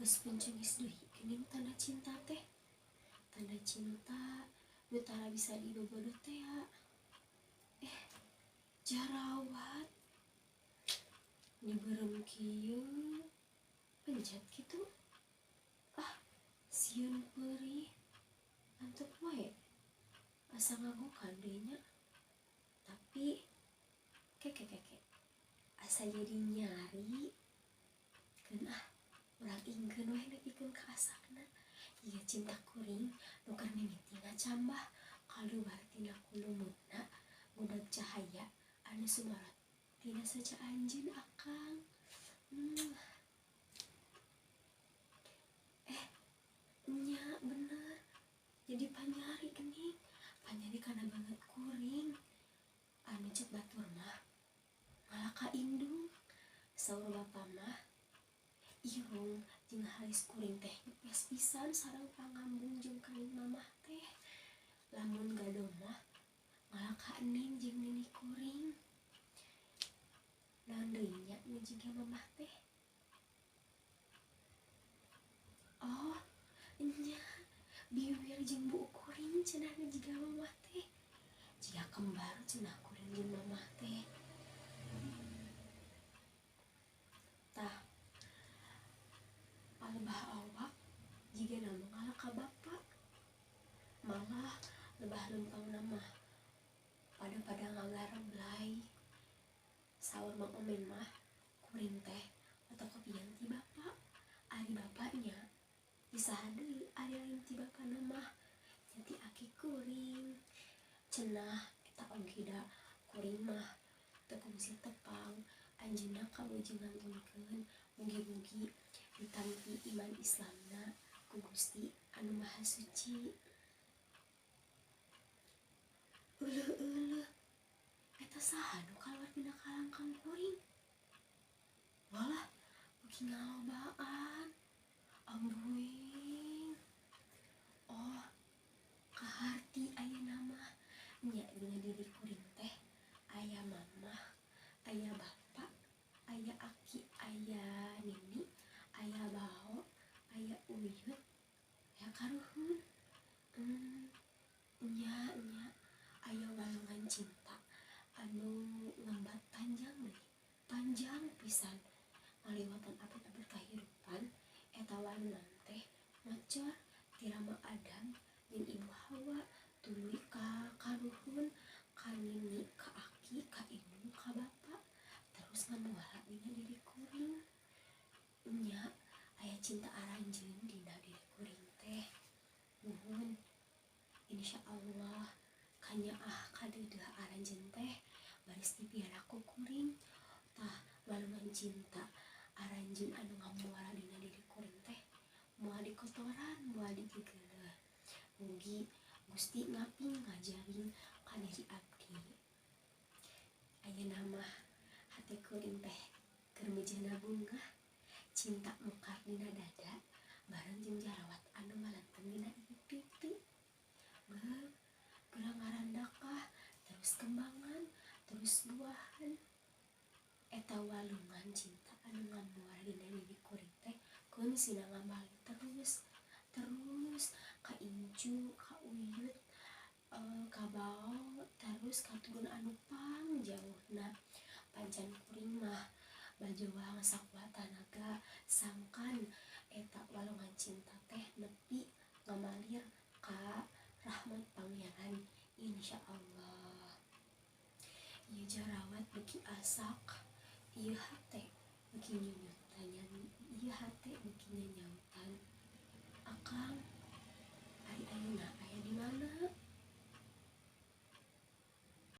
geus pencengis deui geuning tanda cinta teh. Tanda cinta nu tara bisa dibobodoh teh ya. Jarawat nyeubeurem kieu pencet kitu. Sieun peurih antep wae asa ngagokan deui nya. Tapi keke asa jadi nyari keun urang ingkeun wae nepikeun ka asakna. Ieu cinta kuring nu keur mimiti ngacambah kaluar tina kulumutna budak cahaya anu sumarot tina saca anjeun akang. Nya bener jadi panyari geuning, panyari kana banget kuring. Anu cek batur mah ngalaka indung, saur bapa mah irung jeung halis kuring teh nyepes pisan sareng pangambung jeung kaling mamah teh. Lamun gado mah ngalaka ning jeung ninih kuring. Naon deui nya nu jiga mamah teh? Oh nya biwir jeung bu kuring cenah nu jiga mamah teh. Jiga kembar cenah kuring jeung mamah teh. Tah palebah awak jiga nama ngalaka bapa. Malah lebah lempang nama pada ngagareblay. Saur Mang Omen mah kuring teh fotokopian ti bapa. Ari bapanya disaha deui ari lain ti bapana mah jadi aki kuring. Cenah eta oge da kuring mah teu kungsi tepang anjeunna kabojengan ngangkeun mugi-mugi ditampi iman Islamna ku Gusti anu Maha Suci. Euleuh eta saha nu kaluar dina kalangkang kuring? Walah beuki ngalobaan. Ambuing. Oh kaharti ayeuna mah nya dina diri kuring teh aya mamah, aya bapa, aya aki, aya nini, aya bao, aya uyut, aya karuhun. Nya aya walungan cinta anu ngembat panjang deui, panjang pisan ngaliwatan abad-abad kahirupan. Eta walungan teh ngacor ti Rama Adam jeung Ibu Hawa tuluy ka karuhun, ka nini, ka aki, ka indung, ka bapa, terus ngamuara dina diri kuring. Nya aya cinta aranjeun dina diri kuring teh. Nuhun insyaallah kanya kadeudeuh aranjeun teh baris dipiara ku kuring. Tah walungan cinta aranjeun anu ngamuara dina diri kuring teh moal dikotoran, moal digegeuleuh. Mugi Gusti ngaping ngajaring ka diri abdi. Ayeuna mah hate kuring teh keur mejana bungah, cinta mekar dina dada bareng jeung jarawat anu malenteng dina ieu pipi. Geura ngarandakah terus kembangan terus buahan. Eta walungan cinta anu ngamuara dina diri kuring teh keun ngambali terus ka incu, ka uyut, ka bao, terus ka turun anu pangjauhna. Pancan kuring mah bajoang sakuat tanaga sangkan eta walungan cinta teh nepi ngamalir ka rahmat Pangeran insyaallah. Ieu jarawat beuki asak, ieu hate beuki nyunyut tanya, ieu hate beuki nyanyaut.